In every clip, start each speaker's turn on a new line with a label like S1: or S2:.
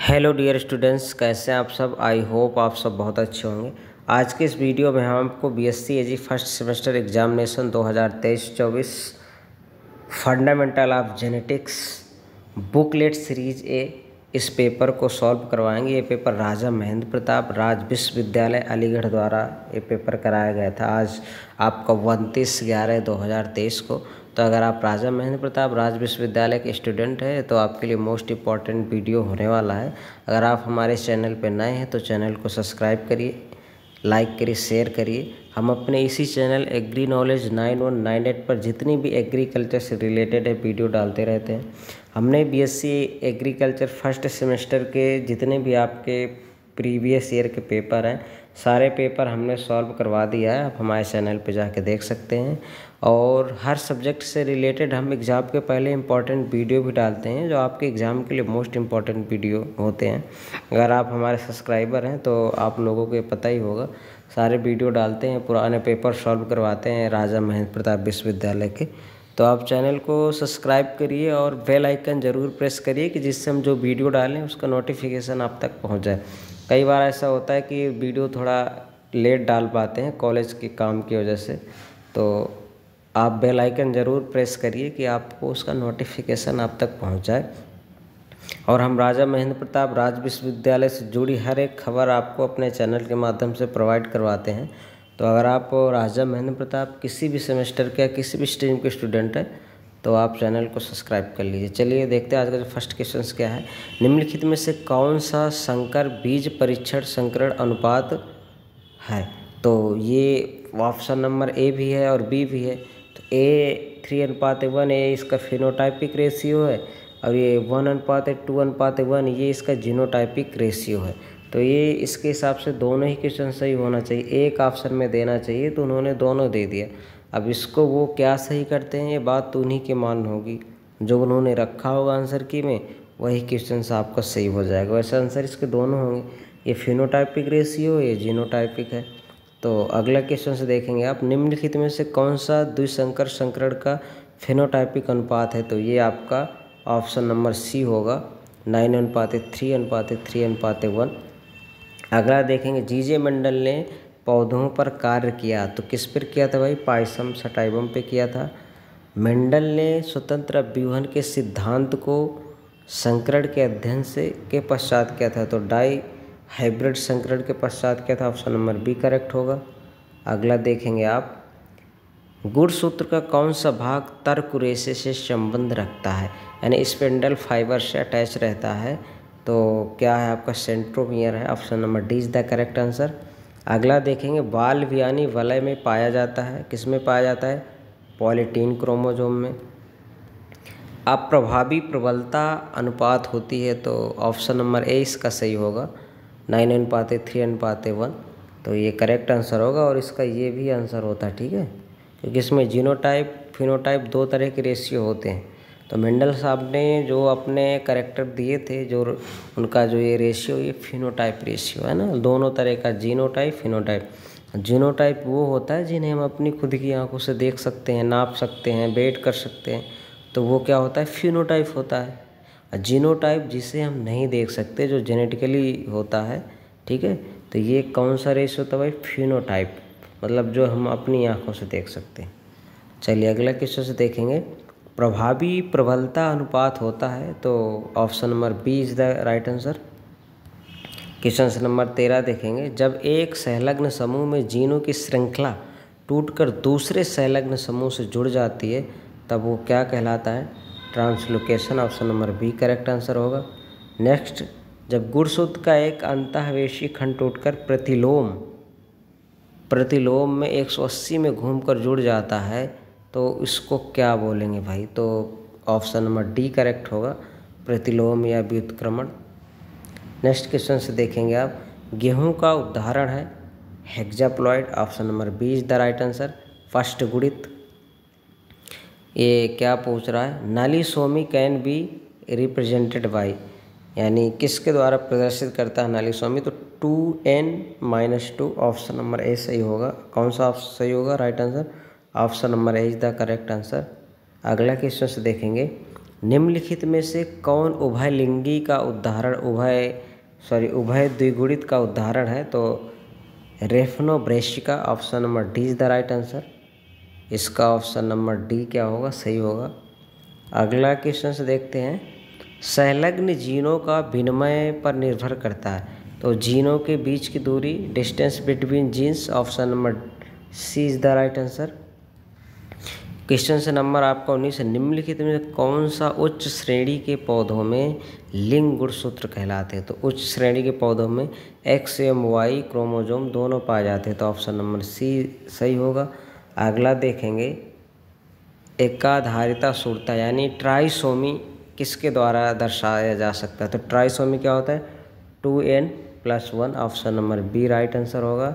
S1: Hello dear students, कैसे हैं आप सब। आई होप आप सब बहुत अच्छे होंगे। आज के इस वीडियो में हम आपको BSc AG first semester examination 2023-24 fundamental of genetics booklet series A इस पेपर को सॉल्व करवाएंगे। ये पेपर राजा महेंद्र प्रताप राज विश्वविद्यालय अलीगढ़ द्वारा ये पेपर कराया गया था। आज आपका 29/11/2023 को। तो अगर आप राजा महेंद्र प्रताप राज विश्वविद्यालय के स्टूडेंट हैं तो आपके लिए मोस्ट इम्पॉर्टेंट वीडियो होने वाला है। अगर आप हमारे चैनल पर नए हैं तो चैनल को सब्सक्राइब करिए, लाइक करिए, शेयर करिए। हम अपने इसी चैनल एग्री नॉलेज 9198 पर जितनी भी एग्रीकल्चर से रिलेटेड है वीडियो डालते रहते हैं। हमने बीएससी एग्रीकल्चर फर्स्ट सेमेस्टर के जितने भी आपके प्रीवियस ईयर के पेपर हैं सारे पेपर हमने सॉल्व करवा दिया है। आप हमारे चैनल पे जाके देख सकते हैं। और हर सब्जेक्ट से रिलेटेड हम एग्ज़ाम के पहले इम्पॉर्टेंट वीडियो भी डालते हैं जो आपके एग्ज़ाम के लिए मोस्ट इम्पॉर्टेंट वीडियो होते हैं। अगर आप हमारे सब्सक्राइबर हैं तो आप लोगों को पता ही होगा, सारे वीडियो डालते हैं, पुराने पेपर सॉल्व करवाते हैं राजा महेंद्र प्रताप विश्वविद्यालय के। तो आप चैनल को सब्सक्राइब करिए और बेल आइकन ज़रूर प्रेस करिए कि जिससे हम जो वीडियो डालें उसका नोटिफिकेशन आप तक पहुंच जाए। कई बार ऐसा होता है कि वीडियो थोड़ा लेट डाल पाते हैं कॉलेज के काम की वजह से, तो आप बेल आइकन ज़रूर प्रेस करिए कि आपको उसका नोटिफिकेशन आप तक पहुंच जाए। और हम राजा महेंद्र प्रताप राज विश्वविद्यालय से जुड़ी हर एक खबर आपको अपने चैनल के माध्यम से प्रोवाइड करवाते हैं। तो अगर आप राजा महेंद्र प्रताप किसी भी सेमेस्टर के या किसी भी स्ट्रीम के स्टूडेंट हैं तो आप चैनल को सब्सक्राइब कर लीजिए। चलिए देखते हैं आज का जो फर्स्ट क्वेश्चन क्या है। निम्नलिखित में से कौन सा संकर बीज परीक्षण संकरण अनुपात है। तो ये ऑप्शन नंबर ए भी है और बी भी है। तो ए 3:1 ए इसका फिनोटाइपिक रेशियो है और ये 1:2:1 ये इसका जीनोटाइपिक रेशियो है। तो ये इसके हिसाब से दोनों ही क्वेश्चन सही होना चाहिए। एक ऑप्शन में देना चाहिए तो उन्होंने दोनों दे दिया। अब इसको वो क्या सही करते हैं ये बात तो उन्हीं के मान होगी। जो उन्होंने रखा होगा आंसर की में वही क्वेश्चन आपका सही हो जाएगा। वैसे आंसर इसके दोनों होंगे, ये फिनोटाइपिक रेशियो ये जीनोटाइपिक है। तो अगला क्वेश्चन से देखेंगे आप, निम्नलिखित में से कौन सा द्विसंकर संकरण का फिनोटाइपिक अनुपात है। तो ये आपका ऑप्शन नंबर सी होगा 9:3:3:1। अगला देखेंगे, जीजे मंडल ने पौधों पर कार्य किया तो किस पर किया था भाई, पायसम सटाइवम पे किया था। मंडल ने स्वतंत्र अभ्यूहन के सिद्धांत को संकरण के अध्ययन से के पश्चात किया था। तो डाई हाइब्रिड संकरण के पश्चात किया था, ऑप्शन नंबर बी करेक्ट होगा। अगला देखेंगे आप, गुणसूत्र का कौन सा भाग तर्क रेशे से संबंध रखता है, यानी स्पिंडल फाइबर से अटैच रहता है। तो क्या है आपका सेंट्रोमियर है, option number D is the correct answer. अगला देखेंगे, बाल वियानी वलय में पाया जाता है, किस में पाया जाता है, पॉलीटीन क्रोमोसोम में। अब प्रभावी प्रबलता अनुपात होती है तो ऑप्शन नंबर ए इसका सही होगा 9:3:1। तो ये करेक्ट आंसर होगा और इसका ये भी आंसर होता है, ठीक है, क्योंकि इसमें जीनोटाइप फिनोटाइप दो तरह के रेशियो होते हैं। तो मेंडल साहब ने जो अपने करेक्टर दिए थे, जो उनका जो ये रेशियो ये फिनोटाइप रेशियो है ना, दोनों तरह का जीनोटाइप फिनोटाइप। जीनोटाइप वो होता है जिन्हें हम अपनी खुद की आंखों से देख सकते हैं, नाप सकते हैं, वेट कर सकते हैं, तो वो क्या होता है, फिनोटाइप होता है। जीनोटाइप जिसे हम नहीं देख सकते, जो जेनेटिकली होता है, ठीक है। तो ये कौन सा रेशियो होता है भाई, फिनोटाइप, मतलब जो हम अपनी आंखों से देख सकते हैं। चलिए अगला क्वेश्चन से देखेंगे, प्रभावी प्रबलता अनुपात होता है तो option number B is the right answer. Question number 13 देखेंगे, जब एक संलग्न समूह में जीनों की श्रृंखला टूटकर दूसरे संलग्न समूह से जुड़ जाती है तब वो क्या कहलाता है, translocation, option number B correct answer होगा। नेक्स्ट, जब गुणसूत्र का एक अंतःवेशी खंड टूटकर प्रतिलोम में 180 में घूमकर जुड़ जाता है तो इसको क्या बोलेंगे भाई, तो ऑप्शन नंबर डी करेक्ट होगा, प्रतिलोम या व्युत्क्रमण। नेक्स्ट क्वेश्चन से देखेंगे आप, गेहूं का उदाहरण है hexaploid, option number B is the right answer, first गुणित। ये क्या पूछ रहा है, nullisomy can be represented by, यानी किसके द्वारा प्रदर्शित करता है नालीसोमी, तो 2n-2, ऑप्शन नंबर ए सही होगा। कौन सा ऑप्शन सही होगा, right answer, option number A is the correct answer. अगला क्वेश्चन से देखेंगे, निम्नलिखित में से कौन उभयलिंगी का उदाहरण उभय द्विगुणित का उदाहरण है? तो रेफनो ब्रेशिका, option number D is the right answer. इसका ऑप्शन नंबर डी क्या होगा, सही होगा। अगला क्वेश्चन से देखते हैं, संलग्न जीनों का विनिमय पर निर्भर करता है। तो जीनों के बीच की दूरी, distance between genes, option number C is the right answer. Question से नंबर आपका 19 है, निम्नलिखित में कौन सा उच्च श्रेणी के पौधों में लिंग गुणसूत्र कहलाते हैं? तो उच्च श्रेणी के पौधों में एक्स एवं वाई क्रोमोजोम दोनों पाए जाते हैं, तो ऑप्शन नंबर सी सही होगा। अगला देखेंगे, एकाधारिता सूत्रता यानी ट्राइसोमी किसके द्वारा दर्शाया जा सकता है? तो ट्राइसोमी क्या होता है, 2n+1, option number B right answer होगा।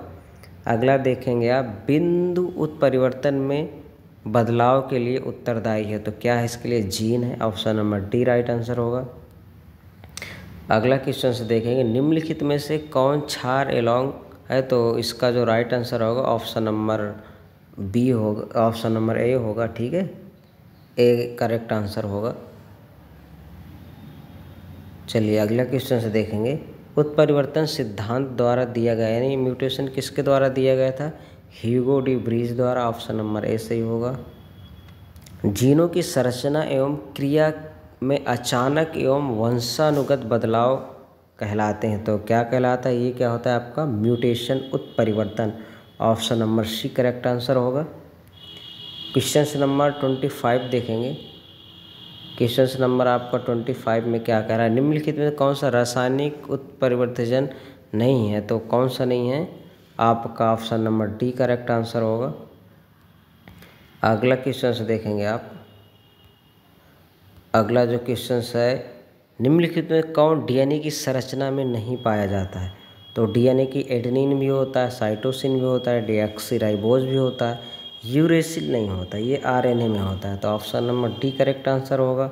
S1: अगला देखेंगे आप, बिंदु उत्परिवर्तन में बदलाव के लिए उत्तरदायी है, तो क्या है इसके लिए, जीन है, option number D right answer होगा। अगला क्वेश्चन से देखेंगे, निम्नलिखित में से कौन क्षार एलोंग है? तो इसका जो राइट आंसर होगा ऑप्शन नंबर बी होगा, ऑप्शन नंबर ए होगा, ठीक है, ए करेक्ट आंसर होगा। चलिए अगला क्वेश्चन से देखेंगे, उत्परिवर्तन सिद्धांत द्वारा दिया गया यानी म्यूटेशन किसके द्वारा दिया गया था? ह्यूगो डी व्रीज द्वारा, ऑप्शन नंबर ए सही होगा। जीनों की संरचना एवं क्रिया में अचानक एवं वंशानुगत बदलाव कहलाते हैं, तो क्या कहलाता है, ये क्या होता है आपका, म्यूटेशन, उत्परिवर्तन, option number C correct answer होगा। क्वेश्चन नंबर 25 देखेंगे। क्वेश्चन नंबर आपका 25 में क्या कह रहा है, निम्नलिखित में कौन सा रासायनिक उत्परिवर्तन नहीं है? तो कौन सा नहीं है, आपका option number D correct answer होगा। अगला क्वेश्चन से देखेंगे आप, अगला जो क्वेश्चन है, निम्नलिखित में कौन डीएनए की संरचना में नहीं पाया जाता है? तो डीएनए की एडेनिन भी होता है, साइटोसिन भी होता है, डीऑक्सीराइबोज भी होता है, यूरेसिल नहीं होता, ये आरएनए में होता है, तो option number D correct answer होगा।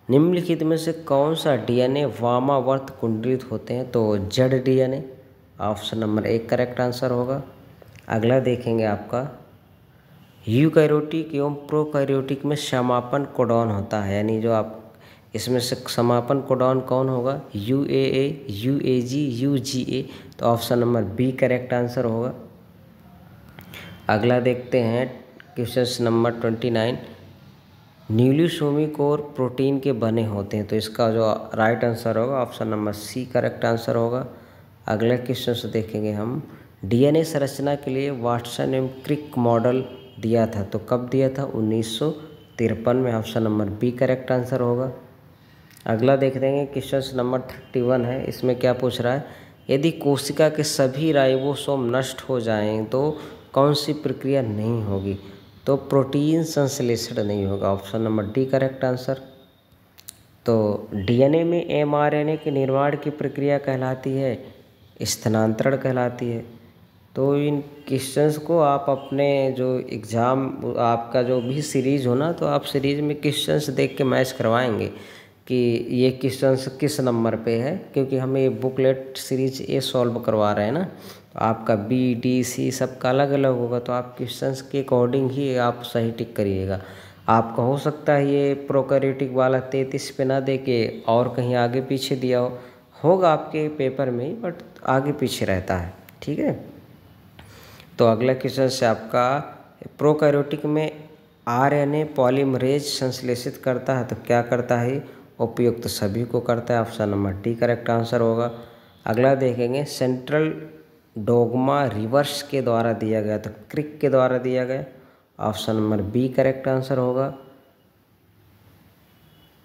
S1: निम्नलिखित में से कौन सा डीएनए वामावर्त कुंडलित होते हैं? तो जेड डीएनए, ऑप्शन नंबर एक करेक्ट आंसर होगा। अगला देखेंगे आपका, यूकैरियोटिक एवं प्रोकैरियोटिक में समापन कोडॉन होता है, यानी जो आप इसमें से समापन कोडॉन कौन होगा, यूएए, यूएजी, यूजीए, तो option number B correct answer होगा। अगला देखते हैं question number 29, nucleosome core protein के बने होते हैं, तो इसका जो राइट आंसर होगा option number C correct answer होगा। अगला क्वेश्चन से देखेंगे हम, डीएनए संरचना के लिए वाटसन एवं क्रिक मॉडल दिया था, तो कब दिया था, 1953 में, option number B correct answer होगा। अगला देख देंगे क्वेश्चन नंबर 31 है, इसमें क्या पूछ रहा है, यदि कोशिका के सभी राइबोसोम नष्ट हो जाएं तो कौन सी प्रक्रिया नहीं होगी? तो प्रोटीन संश्लेषण नहीं होगा, option number D correct answer. तो डीएनए में एमआरएनए के निर्माण की प्रक्रिया कहलाती है स्थानांतरण कहलाती है। तो इन क्वेश्चंस को आप अपने जो एग्ज़ाम आपका जो भी सीरीज़ हो ना, तो आप सीरीज़ में क्वेश्चंस देख के मैच करवाएंगे कि ये क्वेश्चंस किस नंबर पे है, क्योंकि हम ये बुकलेट सीरीज ये सॉल्व करवा रहे हैं ना, तो आपका बी डी सी सबका अलग अलग होगा, तो आप क्वेश्चंस के अकॉर्डिंग ही आप सही टिक करिएगा। आपका हो सकता है ये प्रोकैरियोटिक वाला 33 पे ना दे के और कहीं आगे पीछे दिया होगा आपके पेपर में ही, बट आगे पीछे रहता है, ठीक है। तो अगला क्वेश्चन से आपका, प्रोकैरियोटिक में आरएनए पॉलीमरेज संश्लेषित करता है, तो क्या करता है, उपयुक्त सभी को करता है, option number D correct answer होगा। अगला देखेंगे, सेंट्रल डोग्मा रिवर्स के द्वारा दिया गया, तो क्रिक के द्वारा दिया गया, option number B correct answer होगा।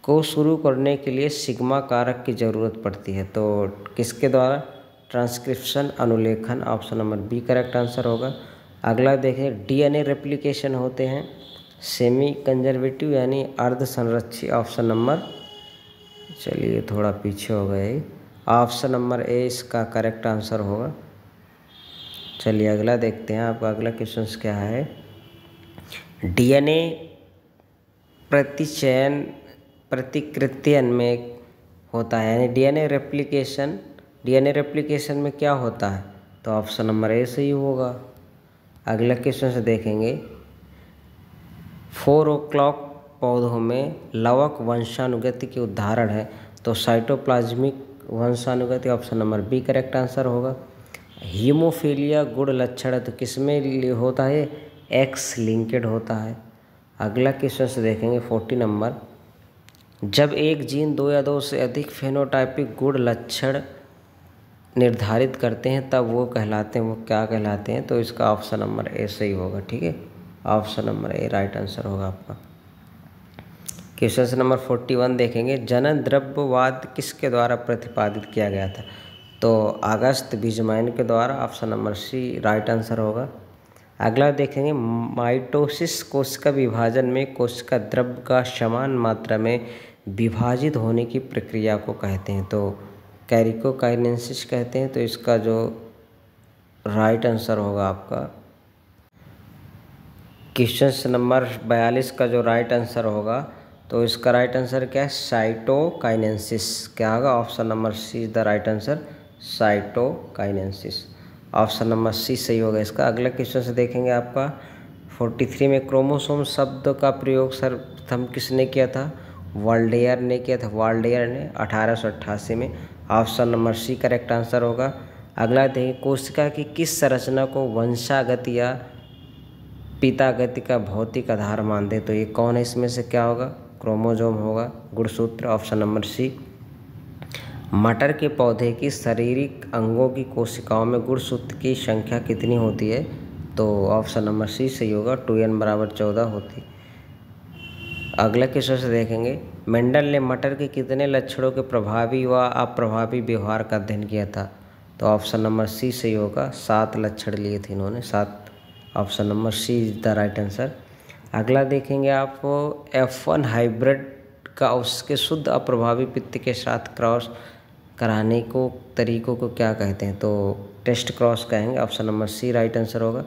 S1: को शुरू करने के लिए सिग्मा कारक की ज़रूरत पड़ती है, तो किसके द्वारा, ट्रांसक्रिप्शन, अनुलेखन, option number B correct answer होगा। अगला देखें, डीएनए रेप्लिकेशन होते हैं सेमी कंजर्वेटिव यानी अर्ध संरक्षी, ऑप्शन नंबर, चलिए थोड़ा पीछे हो गए, ऑप्शन नंबर ए इसका करेक्ट आंसर होगा। चलिए अगला देखते हैं, आपका अगला क्वेश्चन क्या है, डीएनए प्रतिचयन प्रतिकृत्यन में होता है, यानी डीएनए रेप्लिकेशन में क्या होता है, तो ऑप्शन नंबर ए सही होगा। अगला क्वेश्चन से देखेंगे, 4 o'clock पौधों में लवक वंशानुगति के उदाहरण है? तो साइटोप्लाज्मिक वंशानुगति, option number B correct answer होगा। हीमोफीलिया गुण लक्षण है तो किसमें होता है? एक्स लिंकेड होता है। अगला क्वेश्चन से देखेंगे 40 नंबर। जब एक जीन दो या दो से अधिक फेनोटाइपिक गुण लक्षण निर्धारित करते हैं तब वो कहलाते हैं, वो क्या कहलाते हैं? तो इसका ऑप्शन नंबर ए सही होगा। ठीक है, option number A right answer होगा आपका। क्वेश्चन नंबर 41 देखेंगे। जनन द्रव्यवाद किसके द्वारा प्रतिपादित किया गया था? तो अगस्त बीजमैन के द्वारा, option number C right answer होगा। अगला देखेंगे माइटोसिस कोशिका विभाजन में कोशिका द्रव्य का समान मात्रा में विभाजित होने की प्रक्रिया को कहते हैं? तो कैरिकोकाइनेसिस कहते हैं। तो इसका जो राइट आंसर होगा आपका क्वेश्चन नंबर 42 का जो राइट आंसर होगा, तो इसका राइट आंसर क्या है? साइटोकाइनेसिस। क्या होगा? Option number C is the right answer, cytokinesis. Option number C सही होगा इसका। अगला क्वेश्चन से देखेंगे आपका 43 में क्रोमोसोम शब्द का प्रयोग सर्वप्रथम किसने किया था? वाल्डेयर ने किया था। वाल्डेयर ने 1888 में। Option number C correct answer होगा। अगला देखें कोशिका की किस संरचना को वंशागत या पितागति का भौतिक आधार मानते? तो ये कौन है? इसमें से क्या होगा? क्रोमोसोम होगा, गुणसूत्र, ऑप्शन नंबर सी। मटर के पौधे की शारीरिक अंगों की कोशिकाओं में गुणसूत्र की संख्या कितनी होती है? तो ऑप्शन नंबर सी सही होगा, 2n = 14 होती। अगला क्वेश्चन से देखेंगे मेंडल ने मटर के कितने लक्षणों के प्रभावी व अप्रभावी व्यवहार का अध्ययन किया था? तो ऑप्शन नंबर सी सही होगा, 7 लक्षण लिए थे इन्होंने, 7। Option number C is the right answer. अगला देखेंगे आप F1 हाइब्रिड का उसके शुद्ध अप्रभावी पित्त के साथ क्रॉस कराने को तरीकों को क्या कहते हैं? तो टेस्ट क्रॉस कहेंगे, option number C right answer होगा।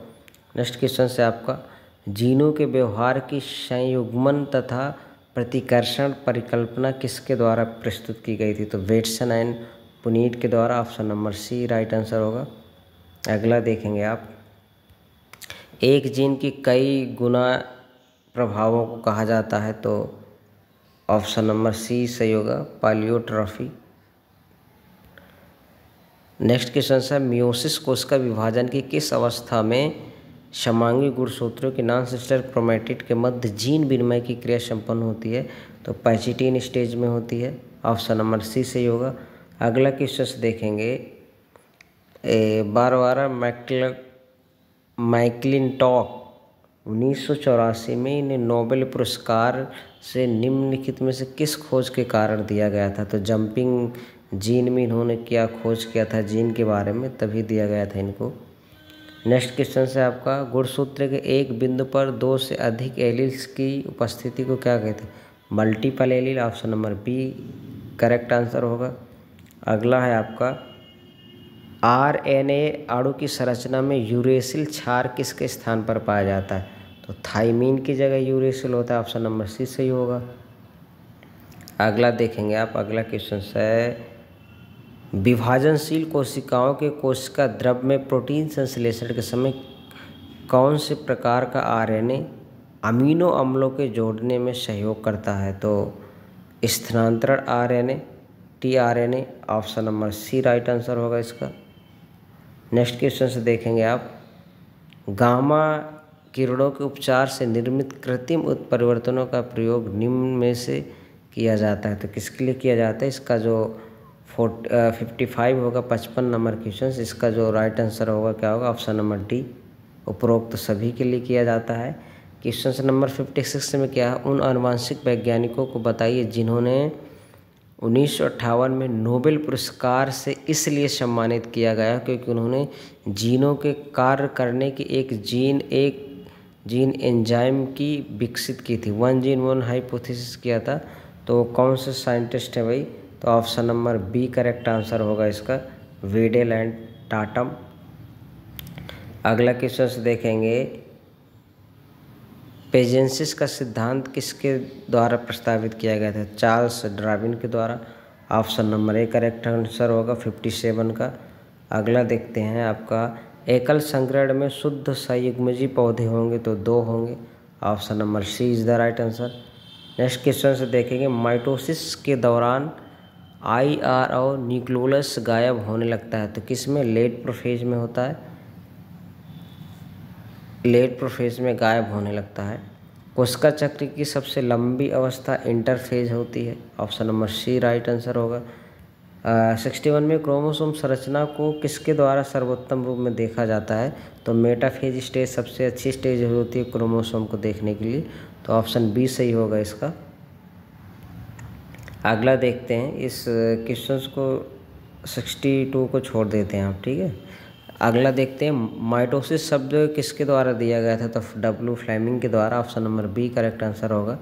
S1: नेक्स्ट क्वेश्चन से आपका जीनों के व्यवहार की संयुग्मन तथा प्रतिकर्षण परिकल्पना किसके द्वारा प्रस्तुत की गई थी? तो वेटसन एंड पुनीत के द्वारा, option number C right answer होगा। अगला देखेंगे आप एक जीन की कई गुना प्रभावों को कहा जाता है? तो ऑप्शन नंबर सी सही होगा, पॉलीट्रॉफी। नेक्स्ट क्वेश्चन है मियोसिस कोशिका विभाजन की किस अवस्था में समांगी गुणसूत्रों के नॉन सिस्टर क्रोमैटिड के मध्य जीन विनिमय की क्रिया संपन्न होती है? तो पैचिटिन स्टेज में होती है, ऑप्शन नंबर सी सही होगा। अगला क्वेश्चन देखेंगे बारवारा मैकलिंटॉक 1984 में इन्हें नोबेल पुरस्कार से निम्नलिखित में से किस खोज के कारण दिया गया था? तो जंपिंग जीन में इन्होंने क्या खोज किया था जीन के बारे में, तभी दिया गया था इनको। नेक्स्ट क्वेश्चन से आपका गुणसूत्र के एक बिंदु पर 2 से अधिक एलील्स की उपस्थिति को क्या कहते हैं? Multiple allele, option number B correct answer होगा। अगला है आपका RNA अणु की संरचना में यूरेसिल क्षार किसके स्थान पर पाया जाता है? तो थाइमीन की जगह यूरेसिल होता है, ऑप्शन नंबर सी सही होगा। अगला देखेंगे आप, अगला क्वेश्चन है विभाजनशील कोशिकाओं के कोशिका द्रव में प्रोटीन संश्लेषण के समय कौन से प्रकार का RNA अमीनो अम्लों के जोड़ने में सहयोग करता है? तो स्थानांतरण RNA, tRNA, option number C right answer होगा इसका। नेक्स्ट क्वेश्चन से देखेंगे आप गामा किरणों के उपचार से निर्मित कृत्रिम उत्परिवर्तनों का प्रयोग निम्न में से किया जाता है? तो किसके लिए किया जाता है? इसका जो 55 होगा, 55 नंबर क्वेश्चन, इसका जो राइट आंसर होगा क्या होगा? ऑप्शन नंबर डी, उपरोक्त सभी के लिए किया जाता है। क्वेश्चन नंबर 56 में क्या है? उन आनुवंशिक वैज्ञानिकों को बताइए जिन्होंने 1958 में नोबेल पुरस्कार से इसलिए सम्मानित किया गया क्योंकि उन्होंने जीनों के कार्य करने की एक जीन एंजाइम की विकसित की थी, 1 जीन 1 हाइपोथेसिस किया था। तो कौन से साइंटिस्ट है भाई? तो option number B correct answer होगा इसका, वेडेल एंड टाटम। अगला क्वेश्चन से देखेंगे पेजेंसिस का सिद्धांत किसके द्वारा प्रस्तावित किया गया था? चार्ल्स डार्विन के द्वारा, option number A correct answer होगा 57 का। अगला देखते हैं आपका एकल संकरण में शुद्ध संयुग्मजी पौधे होंगे तो 2 होंगे, option number C is the right answer. Next question से देखेंगे, माइटोसिस के दौरान IR और न्यूक्लियस गायब होने लगता है तो किस में? लेट प्रोफेज में होता है, लेट प्रोफेज में गायब होने लगता है। कोशिका चक्र की सबसे लंबी अवस्था इंटरफेज होती है, option number C right answer होगा। 61 में क्रोमोसोम संरचना को किसके द्वारा सर्वोत्तम रूप में देखा जाता है? तो मेटाफेज स्टेज सबसे अच्छी स्टेज होती है क्रोमोसोम को देखने के लिए, तो ऑप्शन बी सही होगा इसका। अगला देखते हैं, इस क्वेश्चन को 62 को छोड़ देते हैं आप, ठीक है। अगला देखते हैं, माइटोसिस शब्द किसके द्वारा दिया गया था? तो W फ्लेमिंग के द्वारा, option number B correct answer होगा।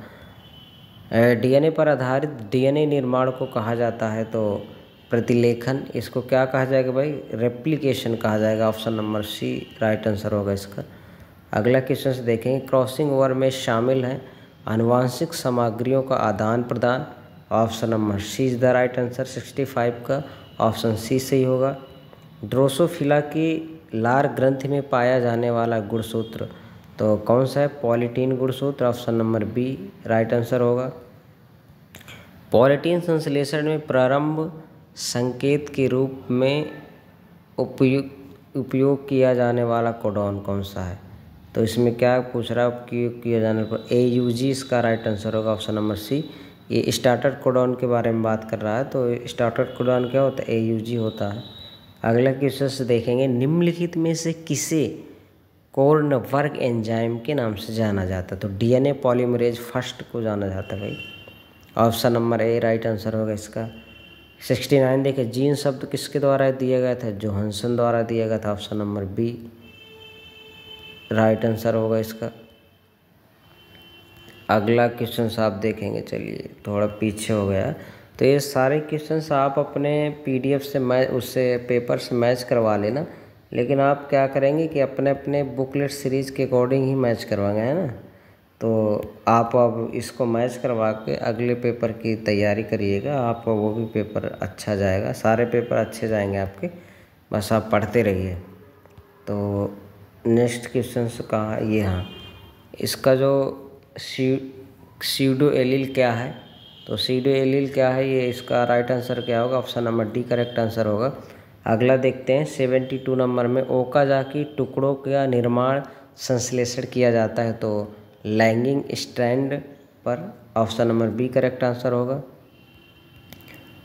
S1: DNA पर आधारित DNA निर्माण को कहा जाता है तो प्रतिलेखन, इसको क्या कहा जाएगा भाई? रेप्लिकेशन कहा जाएगा, option number C right answer होगा इसका। अगला क्वेश्चन से देखेंगे, क्रॉसिंग ओवर में शामिल है आनुवांशिक सामग्रियों का आदान प्रदान, option number C is the right answer. 65 का ऑप्शन सी सही होगा। ड्रोसोफिला की लार ग्रंथि में पाया जाने वाला गुणसूत्र तो कौन सा है? पॉलीटीन गुणसूत्र, option number B right answer होगा। पॉलीटीन संश्लेषण में प्रारंभ संकेत के रूप में उपयोग किया जाने वाला कोडॉन कौन सा है? तो इसमें क्या पूछ रहा है? उपयोग किया जाने पर AUG इसका राइट आंसर होगा, ऑप्शन नंबर सी। ये स्टार्टर कोडॉन के बारे में बात कर रहा है, तो स्टार्टर कोडॉन क्या होता है? AUG होता है। अगला क्वेश्चन से देखेंगे, निम्नलिखित में से किसे कोर्नवर्ग एंजाइम के नाम से जाना जाता है? तो DNA पॉलीमरेज फर्स्ट को जाना जाता है भाई, option number A right answer होगा इसका। 69 देखिए, जीन शब्द किसके द्वारा दिया गया था? जोहानसन द्वारा दिया गया था, option number B right answer होगा इसका। अगला क्वेश्चन आप देखेंगे, चलिए थोड़ा पीछे हो गया, तो ये सारे क्वेश्चंस आप अपने PDF से उससे पेपर से मैच करवा लेना, लेकिन आप क्या करेंगे कि अपने अपने बुकलेट सीरीज़ के अकॉर्डिंग ही मैच करवाएंगे, है ना। तो आप अब इसको मैच करवा के अगले पेपर की तैयारी करिएगा, आपका वो भी पेपर अच्छा जाएगा, सारे पेपर अच्छे जाएंगे आपके, बस आप पढ़ते रहिए। तो नेक्स्ट क्वेश्चन कहाँ? ये हाँ, इसका जो सीडो एलील क्या है? तो सीडो एलील क्या है, ये इसका राइट आंसर क्या होगा? Option number D correct answer होगा। अगला देखते हैं, 72 नंबर में ओकाजाकी टुकड़ों का निर्माण संश्लेषण किया जाता है तो लैंगिंग स्ट्रैंड पर, option number B correct answer होगा।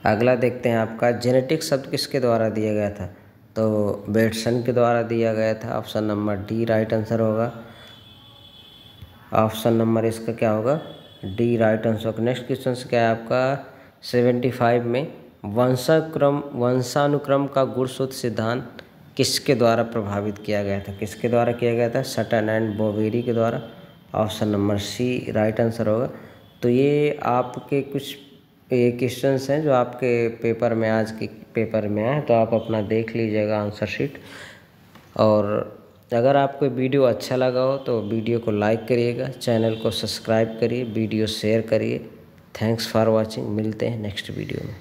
S1: अगला देखते हैं, आपका जेनेटिक शब्द किसके द्वारा दिया गया था? तो बेटसन के द्वारा दिया गया था, option number D right answer होगा। ऑप्शन नंबर इसका क्या होगा? D right answer. Next question क्या है आपका 75 में, वंशानुक्रम का गुणसूत्र सिद्धांत किसके द्वारा प्रभावित किया गया था? किसके द्वारा किया गया था? सटन एंड बोवेरी के द्वारा, option number C right answer होगा। तो ये आपके कुछ ये क्वेश्चंस हैं जो आपके पेपर में, आज के पेपर में आए, तो आप अपना देख लीजिएगा आंसर शीट। और अगर आपको वीडियो अच्छा लगा हो तो वीडियो को लाइक करिएगा, चैनल को सब्सक्राइब करिए, वीडियो शेयर करिए। थैंक्स फॉर वॉचिंग, मिलते हैं नेक्स्ट वीडियो में।